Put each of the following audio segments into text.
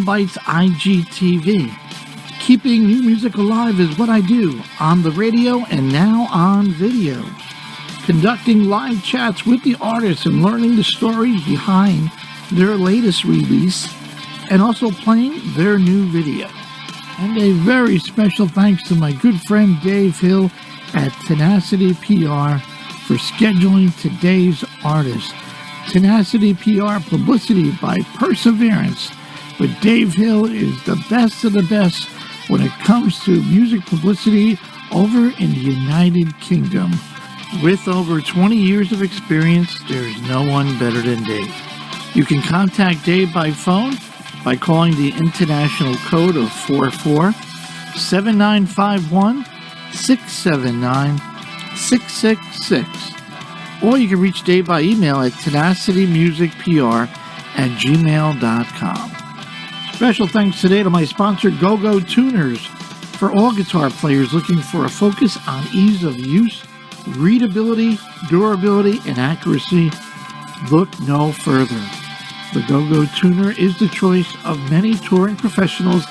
Soundbytes IGTV. Keeping new music alive is what I do on the radio and now on video. Conducting live chats with the artists and learning the stories behind their latest release, and also playing their new video. And a very special thanks to my good friend Dave Hill at Tenacity PR for scheduling today's artist. Tenacity PR, publicity by perseverance. But Dave Hill is the best of the best when it comes to music publicity over in the United Kingdom. With over 20 years of experience, there's no one better than Dave. You can contact Dave by phone by calling the international code of 44-7951-679-666. Or you can reach Dave by email at tenacitymusicpr@gmail.com. Special thanks today to my sponsor, Gogo Tuners, for all guitar players looking for a focus on ease of use, readability, durability, and accuracy. Look no further. The Gogo Tuner is the choice of many touring professionals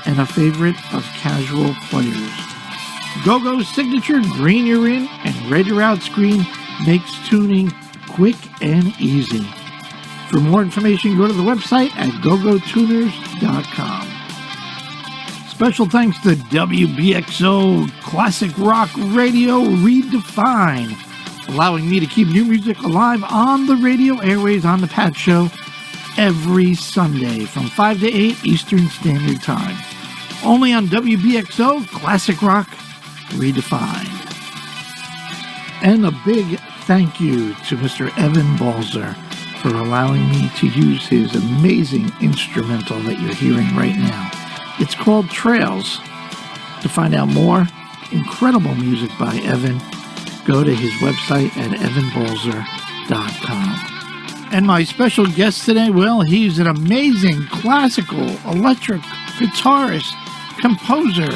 and a favorite of casual players. Gogo's signature green you're in and red you're out screen makes tuning quick and easy. For more information, go to the website at gogotuners.com. Special thanks to WBXO Classic Rock Radio Redefined, allowing me to keep new music alive on the radio airways on the Pat Show every Sunday from 5 to 8 Eastern Standard Time. Only on WBXO Classic Rock Redefined. And a big thank you to Mr. Evan Balzer for allowing me to use his amazing instrumental that you're hearing right now. It's called Trails. To find out more incredible music by Evan, go to his website at evanbalzer.com. And my special guest today, well, he's an amazing classical electric guitarist, composer,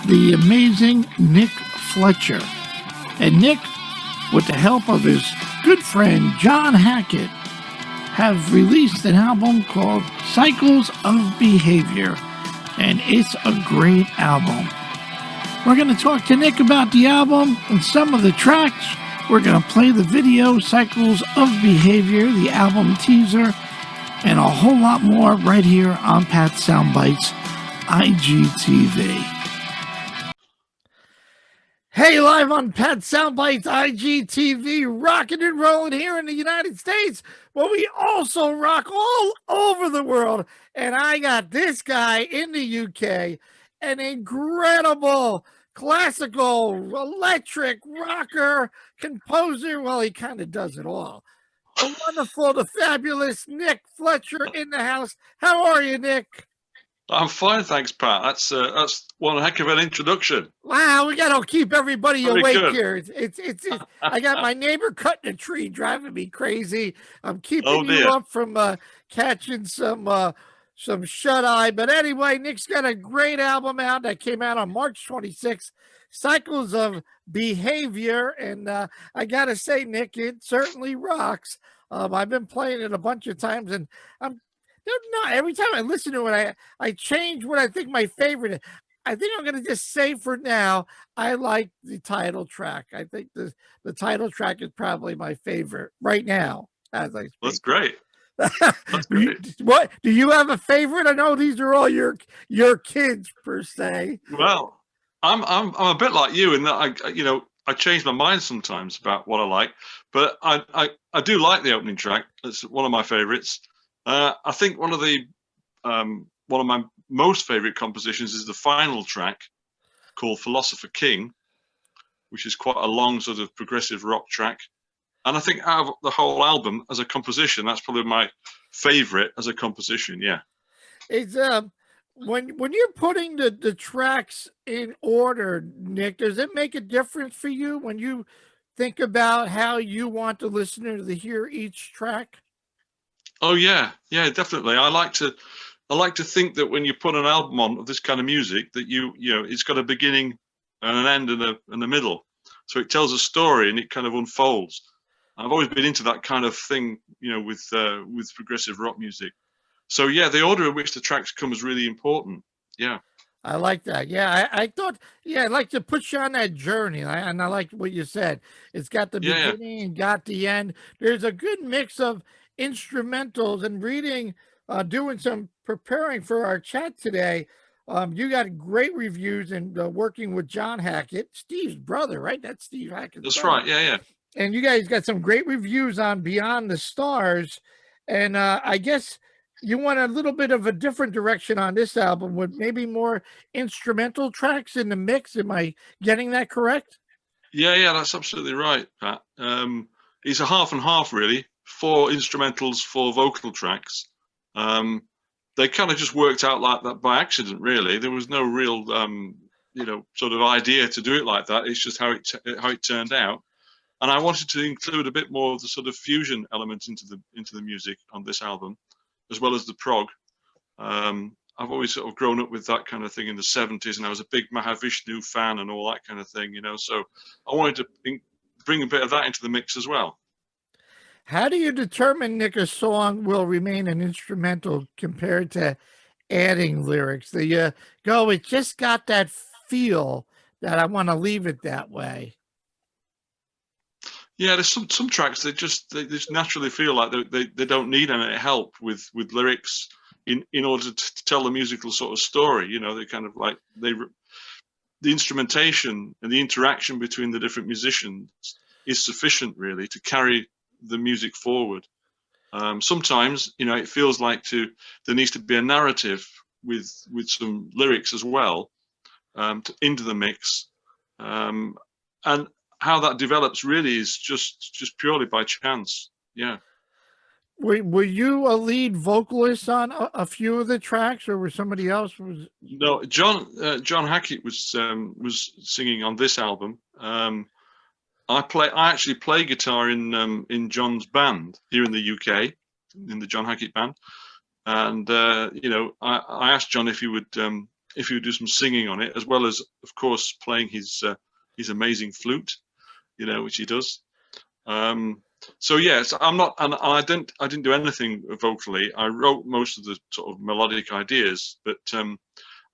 the amazing Nick Fletcher. And Nick, with the help of his good friend John Hackett, have released an album called Cycles of Behaviour, and it's a great album. We're going to talk to Nick about the album and some of the tracks. We're going to play the video, Cycles of Behaviour, the album teaser, and a whole lot more right here on Pat Soundbytes IGTV. Hey, live on Pat Soundbytes IGTV, rocking and rolling here in the United States, but we also rock all over the world. And I got this guy in the UK, an incredible classical electric rocker composer. Well, he kind of does it all. The wonderful, the fabulous Nick Fletcher in the house. How are you, Nick? I'm fine, thanks, Pat. That's one heck of an introduction. Wow, we got to keep everybody Very awake good. here. It's I got my neighbor cutting a tree, driving me crazy. I'm keeping you up from catching some shut eye. But anyway, Nick's got a great album out that came out on March 26th, Cycles of Behaviour, and I gotta say, Nick, it certainly rocks. I've been playing it a bunch of times, and every time I listen to it, I change what I think my favorite is. I think I'm going to just say for now, I like the title track. I think the title track is probably my favorite right now as I speak. That's great. That's great. What do you have a favorite? I know these are all your kids per se. Well, I'm a bit like you in that I change my mind sometimes about what I like, but I do like the opening track. It's one of my favorites. I think one of my most favorite compositions is the final track called Philosopher King, which is quite a long sort of progressive rock track. And I think out of the whole album as a composition, that's probably my favorite as a composition. Yeah. It's when you're putting the tracks in order, Nick, does it make a difference for you when you think about how you want the listener to hear each track? Oh yeah, definitely. I like to think that when you put an album on of this kind of music, that you know it's got a beginning and an end and a middle, so it tells a story and it kind of unfolds. I've always been into that kind of thing, with progressive rock music. So yeah, the order in which the tracks come is really important. Yeah. I like that. Yeah, I thought, yeah, I'd like to put you on that journey. And I like what you said. It's got the Yeah. beginning and got the end. There's a good mix of instrumentals and reading, doing some preparing for our chat today. You got great reviews and working with John Hackett, Steve's brother, right? That's Steve Hackett's That's brother. right. Yeah. And you guys got some great reviews on Beyond the Stars. And I guess you went a little bit of a different direction on this album with maybe more instrumental tracks in the mix. Am I getting that correct? Yeah. That's absolutely right, Pat. It's a half and half, really. 4 instrumentals, 4 vocal tracks. They kind of just worked out like that by accident, really. There was no real, sort of idea to do it like that. It's just how it turned out. And I wanted to include a bit more of the sort of fusion element into the music on this album, as well as the prog. I've always sort of grown up with that kind of thing in the 70s, and I was a big Mahavishnu fan and all that kind of thing, so I wanted to bring a bit of that into the mix as well. How do you determine, Nick, a song will remain an instrumental compared to adding lyrics? Do you go, it just got that feel that I want to leave it that way? Yeah, there's some tracks that just naturally feel like they don't need any help with lyrics in order to tell the musical sort of story. They kind of like the instrumentation and the interaction between the different musicians is sufficient, really, to carry the music forward. Sometimes, it feels like there needs to be a narrative with some lyrics as well, into the mix, and how that develops really is just purely by chance. Yeah. Were you a lead vocalist on a few of the tracks, or was somebody else? No, John Hackett was singing on this album. I actually play guitar in John's band here in the UK, in the John Hackett Band, and I asked John if he would do some singing on it, as well as, of course, playing his amazing flute, which he does. So yes, I'm not, and I didn't do anything vocally. I wrote most of the sort of melodic ideas, but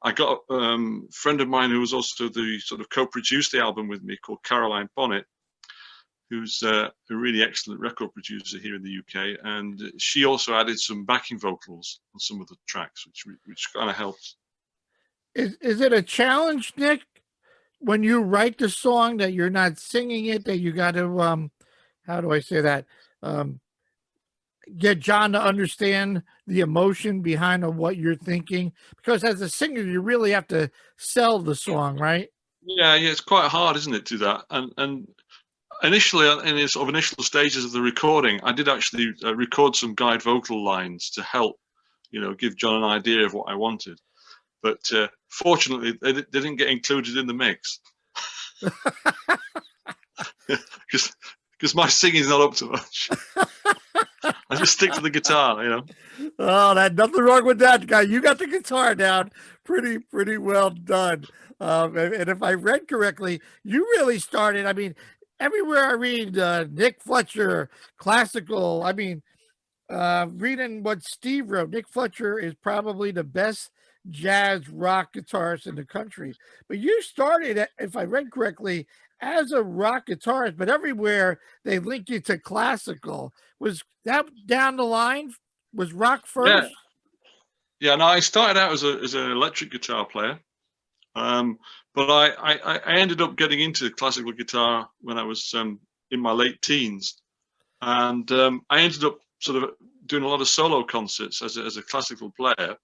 I got a friend of mine who was also the sort of co-produced the album with me, called Caroline Bonnet, who's a really excellent record producer here in the UK, and she also added some backing vocals on some of the tracks, which kind of helps. Is it a challenge, Nick, when you write the song that you're not singing it, that you got to how do I say that? Get John to understand the emotion behind what you're thinking, because as a singer, you really have to sell the song, right? Yeah, it's quite hard, isn't it, to do that? And initially, in the sort of initial stages of the recording, I did actually record some guide vocal lines to help, give John an idea of what I wanted. But fortunately, they didn't get included in the mix. Because my singing's not up to much. I just stick to the guitar, Oh, nothing wrong with that, guy. You got the guitar down pretty well done. And if I read correctly, you really started. I mean, everywhere I read Nick Fletcher, classical. I mean, reading what Steve wrote, Nick Fletcher is probably the best jazz rock guitarist in the country. But you started, if I read correctly, as a rock guitarist, but everywhere they link you to classical. Was that down the line? Was rock first? Yeah. No, I started out as an electric guitar player, but I ended up getting into classical guitar when I was in my late teens, and I ended up sort of doing a lot of solo concerts as a classical player.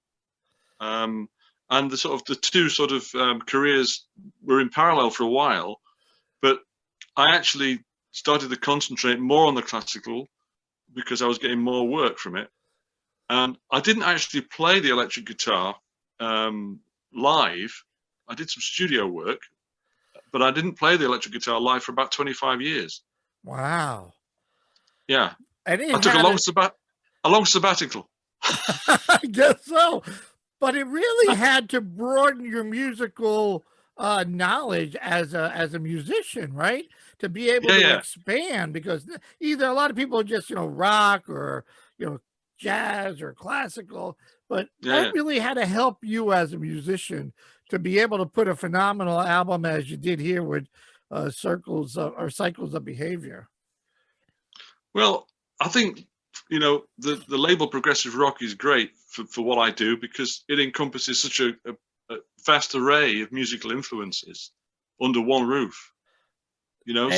And the two sort of careers were in parallel for a while. But I actually started to concentrate more on the classical because I was getting more work from it. And I didn't actually play the electric guitar live. I did some studio work, but I didn't play the electric guitar live for about 25 years. Wow. Yeah. I took a long sabbatical. I guess so. But it really had to broaden your musical knowledge as a musician, right? To be able to expand, because either a lot of people just rock or jazz or classical, but Yeah. that really had to help you as a musician to be able to put a phenomenal album as you did here with Circles or Cycles of Behavior. Well, I think, the label Progressive Rock is great for what I do, because it encompasses such a vast array of musical influences under one roof.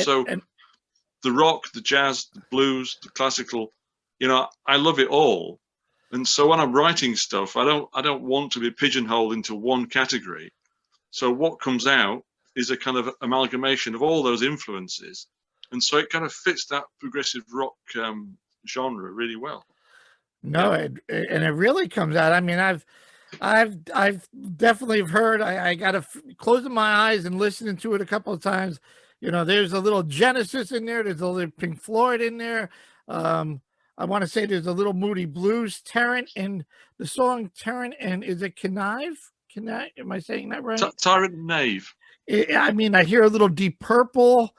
So And the rock, the jazz, the blues, the classical, I love it all. And so when I'm writing stuff, I don't want to be pigeonholed into one category. So what comes out is a kind of amalgamation of all those influences, and so it kind of fits that progressive rock genre really well. no, and it really comes out. I mean, I've definitely heard. I got to closing my eyes and listening to it a couple of times. There's a little Genesis in there. There's a little Pink Floyd in there. I want to say there's a little Moody Blues, Tarrant, and the song Tarrant, and is it Connive? Am I saying that right? Tyrant and Knave. I mean, I hear a little Deep Purple,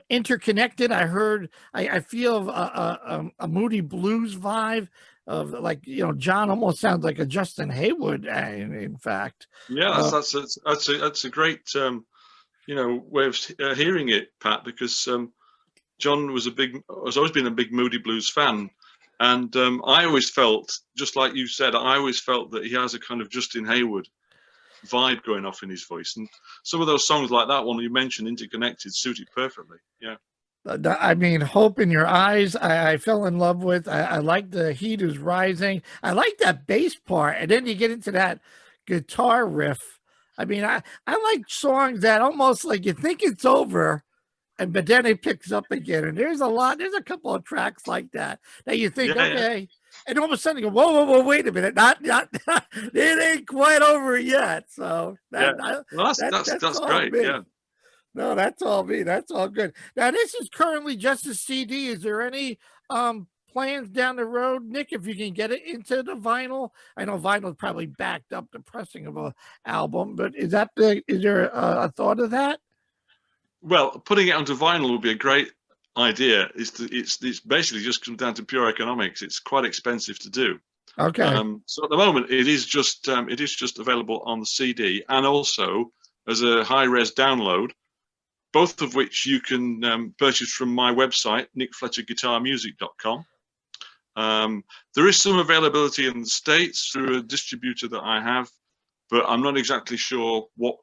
Interconnected. I feel a Moody Blues vibe of, like, John almost sounds like a Justin Haywood, in fact. Yeah, that's a great way of hearing it, Pat, because John has always been a big Moody Blues fan, and I always felt, just like you said, that he has a kind of Justin Haywood vibe going off in his voice, and some of those songs like that one you mentioned, Interconnected, suit it perfectly. Yeah. I mean, Hope in Your Eyes, I fell in love with. I like The Heat Is Rising. I like that bass part, and then you get into that guitar riff. I mean, I like songs that almost like you think it's over, but then it picks up again. And there's a couple of tracks like that you think, okay. Yeah. And all of a sudden you go, whoa, wait a minute. Not it ain't quite over yet. So that's great. Me. Yeah. No, that's all me. That's all good. Now, this is currently just a CD. Is there any plans down the road, Nick, if you can get it into the vinyl? I know vinyl probably backed up the pressing of an album, but is there a thought of that? Well, putting it onto vinyl would be a great idea. It's basically just comes down to pure economics. It's quite expensive to do. Okay. So at the moment, it is just available on the CD and also as a high-res download, both of which you can purchase from my website, nickfletcherguitarmusic.com. There is some availability in the States through a distributor that I have, but I'm not exactly sure what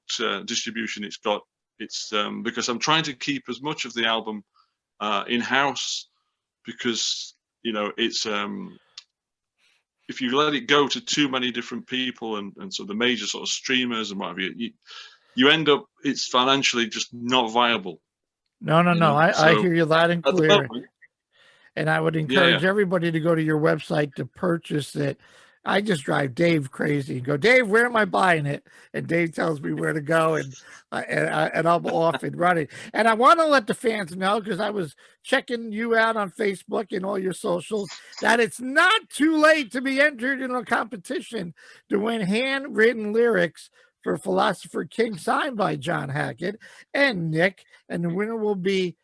distribution it's got. It's because I'm trying to keep as much of the album in-house, because it's if you let it go to too many different people and so the major sort of streamers and what have you end up, it's financially just not viable. No. I hear you loud and clear. And I would encourage everybody to go to your website to purchase it. I just drive Dave crazy and go, Dave, where am I buying it? And Dave tells me where to go, and I'm off and running. And I want to let the fans know, because I was checking you out on Facebook and all your socials, that it's not too late to be entered in a competition to win handwritten lyrics for Philosopher King, signed by John Hackett and Nick. And the winner will be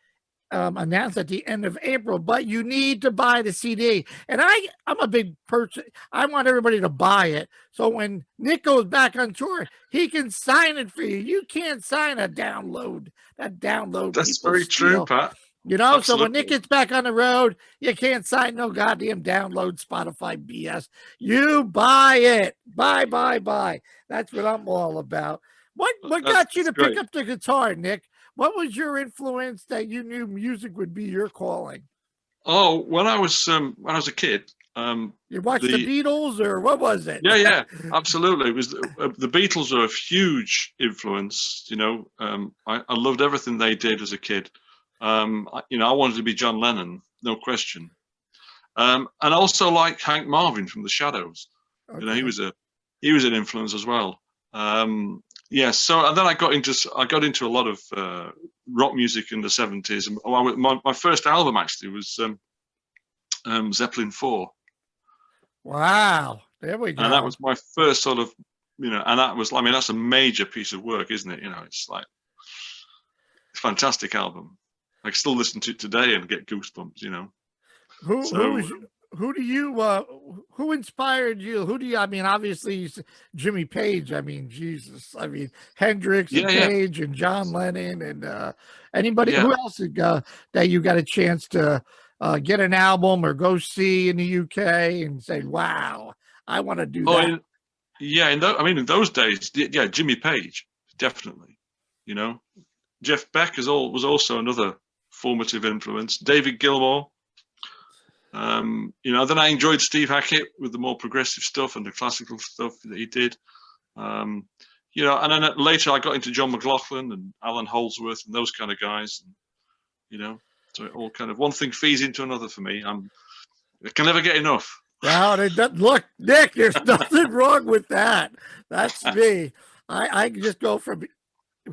announced at the end of April, but you need to buy the CD. And I'm a big person. I want everybody to buy it, so when Nick goes back on tour, he can sign it for you. You can't sign a download. That's very true, Pat. Absolutely. So when Nick gets back on the road, you can't sign no goddamn download Spotify BS. You buy it. Buy. That's what I'm all about. What got you to pick up the guitar, Nick? What was your influence that you knew music would be your calling? Oh, when I was a kid, you watched the Beatles, or what was it? Yeah, absolutely. It was the Beatles are a huge influence. I loved everything they did as a kid. I wanted to be John Lennon, no question. And also like Hank Marvin from the Shadows. Okay. He was an influence as well. Yes, so and then I got into a lot of rock music in the 70s. My first album actually was Zeppelin 4. Wow, there we go. And that was my first sort of, and that was, that's a major piece of work, isn't it? It's like a fantastic album. I can still listen to it today and get goosebumps. who do you who inspired you? Who do you? I mean, obviously Jimmy Page. I mean, Jesus. I mean, Hendrix and Yeah, yeah, Page and John Lennon and anybody. yeah. Who else that you got a chance to get an album or go see in the UK and say, "Wow, I want to do that." Yeah. I mean, in those days, yeah, Jimmy Page, definitely. You know, Jeff Beck was also another formative influence. David Gilmour. You know, then I enjoyed Steve Hackett with the more progressive stuff and the classical stuff that he did. You know, and then later I got into John McLaughlin and Alan Holdsworth and those kind of guys. And, you know, so it all kind of one thing feeds into another for me. I can never get enough. Now, look, Nick, there's nothing wrong with that. That's me. I just go from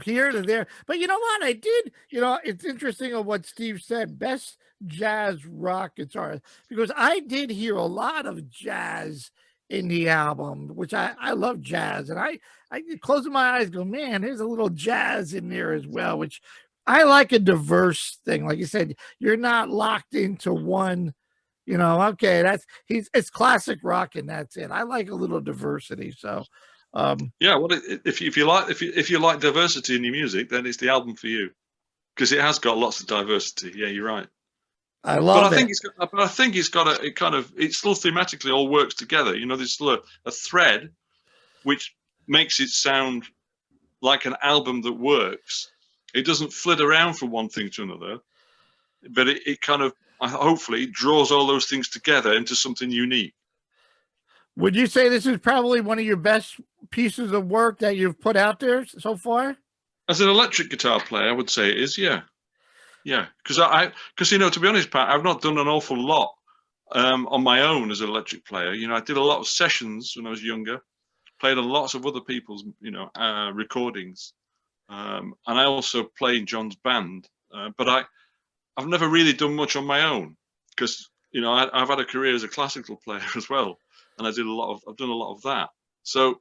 here to there. But you know what? I did, you know, it's interesting on what Steve said, best jazz rock guitar, because I did hear a lot of jazz in the album, which I love jazz. And I closing my eyes, go, man, there's a little jazz in there as well, which I like a diverse thing. Like you said, you're not locked into one, you know, okay, it's classic rock and that's it. I like a little diversity. So yeah, well, if you like diversity in your music, then it's the album for you, because it has got lots of diversity. Yeah, you're right. I love but I think it's got it still thematically all works together. You know, there's still a thread which makes it sound like an album that works. It doesn't flit around from one thing to another, but it kind of hopefully draws all those things together into something unique. Would you say this is probably one of your best pieces of work that you've put out there so far? As an electric guitar player, I would say it is, yeah. Yeah, because you know, to be honest, Pat, I've not done an awful lot on my own as an electric player. You know, I did a lot of sessions when I was younger, played on lots of other people's, you know, recordings, and I also played in John's band. But I've never really done much on my own, because you know I've had a career as a classical player as well, and I've done a lot of that. So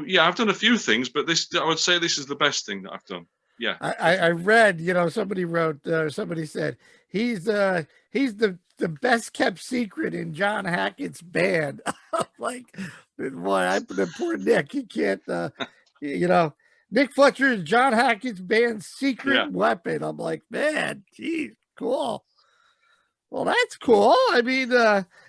yeah, I've done a few things, but I would say this is the best thing that I've done. Yeah, I read, you know, somebody said he's the best kept secret in John Hackett's band. Like, boy, the poor Nick, he can't, you know, Nick Fletcher is John Hackett's band's secret weapon. I'm like, man, geez, cool. Well, that's cool. I mean,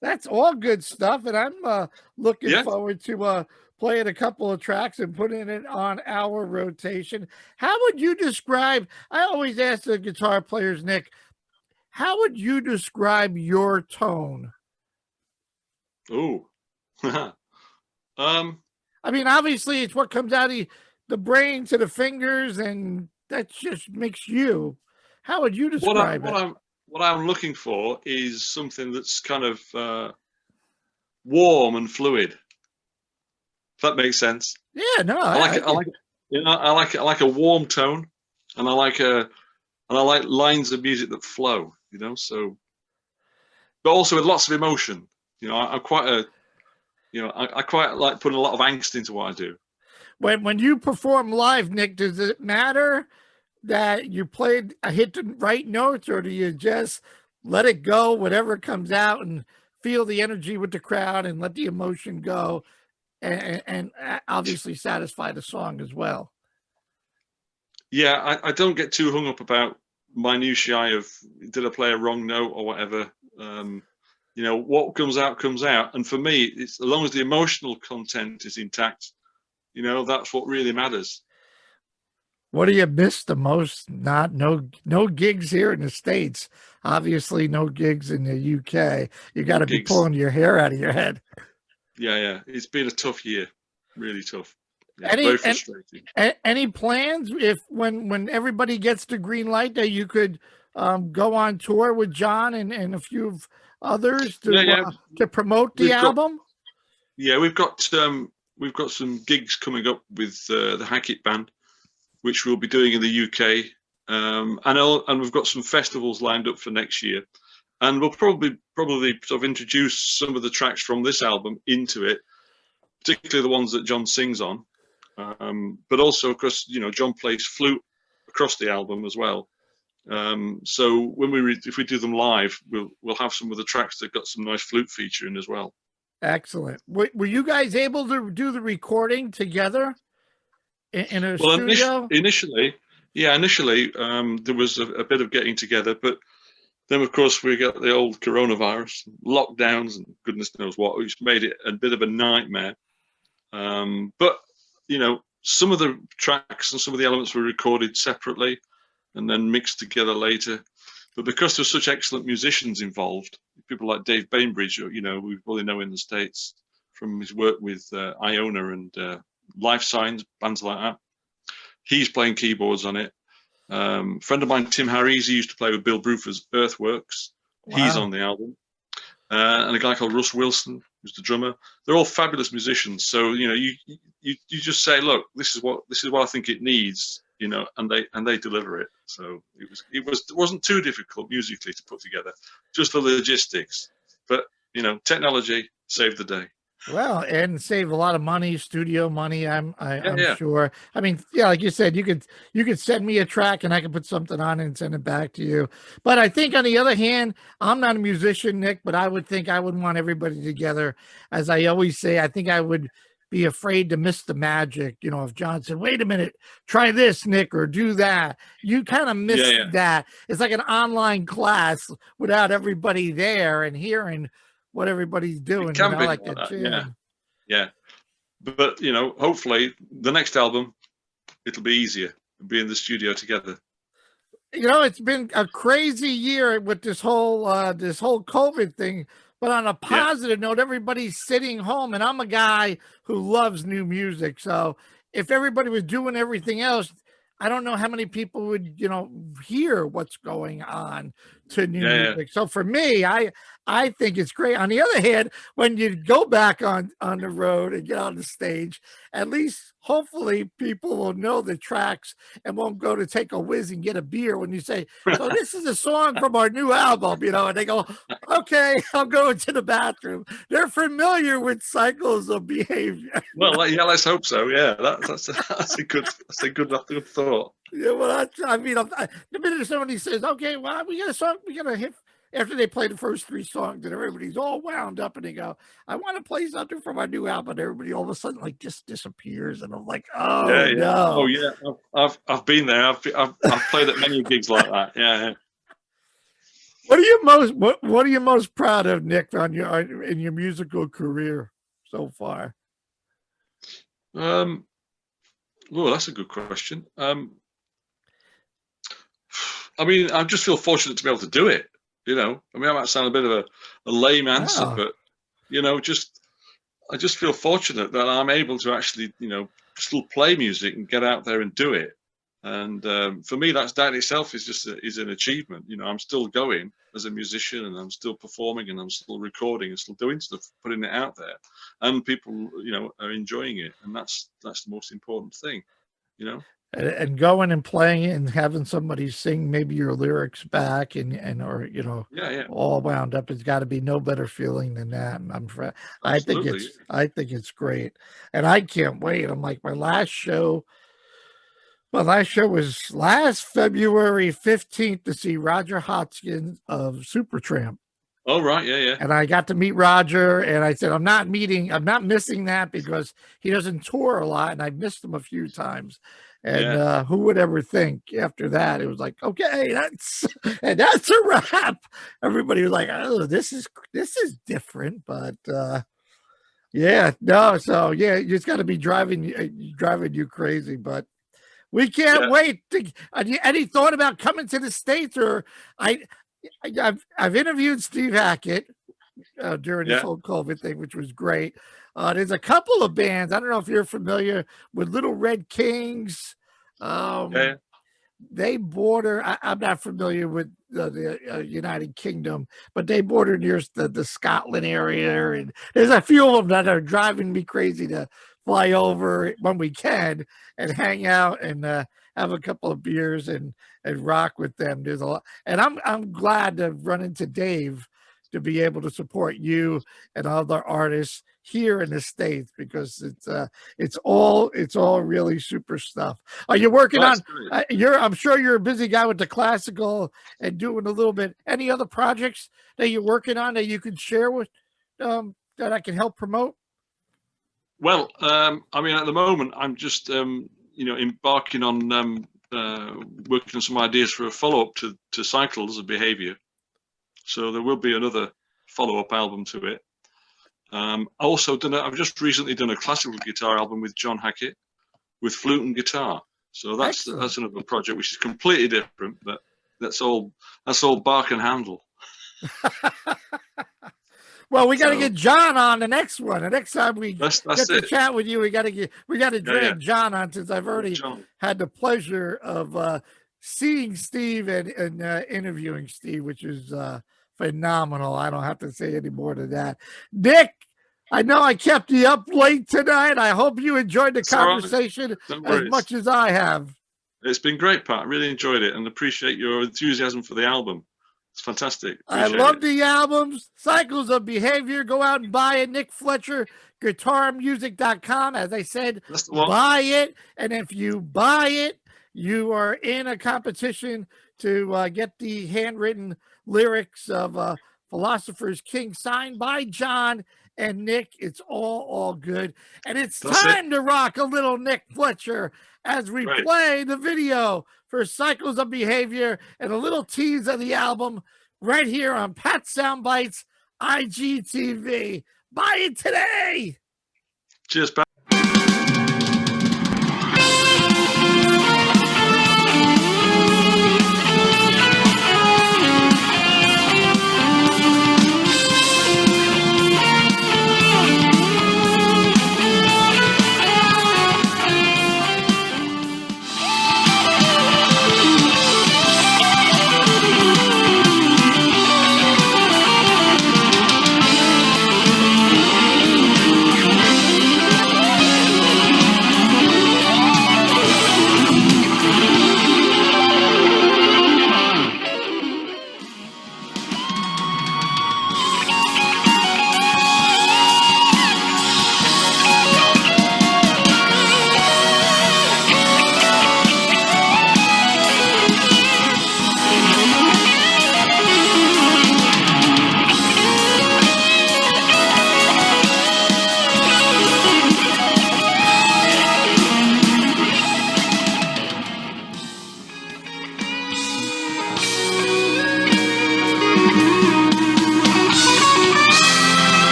that's all good stuff, and I'm looking forward to playing a couple of tracks and putting it on our rotation. How would you describe? I always ask the guitar players, Nick, how would you describe your tone? Oh, I mean, obviously, it's what comes out of the brain to the fingers, and that just makes you. How would you describe it? What I'm looking for is something that's kind of warm and fluid. If that makes sense. Yeah, no, I like it. You know, I like a warm tone, and I like lines of music that flow. You know, so, but also with lots of emotion. You know, I quite like putting a lot of angst into what I do. When you perform live, Nick, does it matter that you hit the right notes, or do you just let it go, whatever comes out, and feel the energy with the crowd and let the emotion go, and obviously satisfy the song as well? Yeah, I don't get too hung up about minutiae of did I play a wrong note or whatever. You know, what comes out, and for me, it's as long as the emotional content is intact, you know, that's what really matters. What do you miss the most? No gigs here in the States. Obviously, no gigs in the UK. You got to be pulling your hair out of your head. Yeah. It's been a tough year, really tough. Yeah, very frustrating. Any plans when everybody gets the green light that you could go on tour with John and a few of others to promote the album? We've got some gigs coming up with the Hackett Band, which we'll be doing in the UK, and we've got some festivals lined up for next year, and we'll probably sort of introduce some of the tracks from this album into it, particularly the ones that John sings on, but also, of course, you know, John plays flute across the album as well, So when if we do them live, we'll have some of the tracks that got some nice flute feature in as well. Excellent. Were you guys able to do the recording together in a studio? Initially, there was a bit of getting together, but then of course we got the old coronavirus, lockdowns, and goodness knows what, which made it a bit of a nightmare. But some of the tracks and some of the elements were recorded separately and then mixed together later. But because there's such excellent musicians involved, people like Dave Bainbridge, we probably know in the States from his work with Iona and Life Signs, bands like that. He's playing keyboards on it. Friend of mine, Tim Harries, he used to play with Bill Bruford's Earthworks. Wow. He's on the album. And a guy called Russ Wilson, who's the drummer. They're all fabulous musicians. So you just say, look, this is what I think it needs, and they deliver it. So it wasn't too difficult musically to put together, just the logistics. But technology saved the day. Well, and save a lot of money, studio money. I'm sure. I mean, like you said, you could send me a track and I can put something on it and send it back to you. But I think on the other hand, I'm not a musician, Nick, but I would think I would want everybody together. As I always say, I think I would be afraid to miss the magic. If John said, wait a minute, try this, Nick, or do that, you kind of miss that. It's like an online class without everybody there and hearing what everybody's doing. It can be like that. Yeah. But hopefully the next album, it'll be easier. We'll be in the studio together. It's been a crazy year with this whole COVID thing. But on a positive note, everybody's sitting home, and I'm a guy who loves new music. So if everybody was doing everything else, I don't know how many people would, hear what's going on to new music. So for me, I think it's great. On the other hand, when you go back on the road and get on the stage, at least hopefully people will know the tracks and won't go to take a whiz and get a beer when you say, so this is a song from our new album, and they go, okay, I'm going to the bathroom. They're familiar with cycles of behavior. Well, let's hope so. Yeah, that's a good thought. Yeah, well, the minute somebody says, okay, well, we got a song, we got a hit. After they play the first three songs and everybody's all wound up and they go, I want to play something from our new album. And everybody all of a sudden just disappears. And I'm like, oh, no. Oh, yeah. I've been there. I've played at many gigs like that. Yeah. What are you most proud of, Nick, in your musical career so far? Oh, that's a good question. I just feel fortunate to be able to do it. I might sound a bit of a lame answer, but I just feel fortunate that I'm able to actually, still play music and get out there and do it. And for me, that itself is an achievement. I'm still going as a musician, and I'm still performing, and I'm still recording, and still doing stuff, putting it out there, and people, are enjoying it, and that's the most important thing. And going and playing it and having somebody sing maybe your lyrics back and all wound up, it's got to be no better feeling than that. And I think it's great, and I can't wait. I'm like, my last show was last February 15th to see Roger Hodgkin of Supertramp. Oh, right. Yeah. And I got to meet Roger, and I said, I'm not missing that because he doesn't tour a lot, and I've missed him a few times. And who would ever think after that? It was like, okay, that's a wrap. Everybody was like, oh, this is different, but so it's got to be driving you crazy. But we can't wait. Any thought about coming to the States? Or I've interviewed Steve Hackett during this whole COVID thing, which was great. There's a couple of bands. I don't know if you're familiar with Little Red Kings. They border. I'm not familiar with the United Kingdom, but they border near the Scotland area, and there's a few of them that are driving me crazy to fly over when we can and hang out and have a couple of beers and rock with them. There's a lot, and I'm glad to run into Dave to be able to support you and other artists here in the States, because it's all really super stuff. Are you working on I'm sure you're a busy guy with the classical and doing a little bit. Any other projects that you're working on that you can share with that I can help promote? Well, I mean, at the moment I'm just embarking on working on some ideas for a follow-up to Cycles of Behaviour. So there will be another follow-up album to it. I've just recently done a classical guitar album with John Hackett with flute and guitar. So that's another project which is completely different, but that's all bark and handle. Well, we got to get John on the next one. The next time we get to chat with you, we got to drag John on, since I've already had the pleasure of seeing Steve and interviewing Steve, which is phenomenal. I don't have to say any more to that. Nick, I know I kept you up late tonight. I hope you enjoyed the conversation as much as I have. It's been great, Pat. I really enjoyed it and appreciate your enthusiasm for the album. It's fantastic. I love the albums. Cycles of Behavior. Go out and buy it. Nick Fletcher, guitarmusic.com. As I said, buy it. And if you buy it, you are in a competition to get the handwritten lyrics of Philosopher's King signed by John and Nick. It's all good. And it's time to rock a little Nick Fletcher as we play the video for Cycles of Behavior and a little tease of the album right here on Pat Soundbytes IGTV. Buy it today. Cheers, Pat.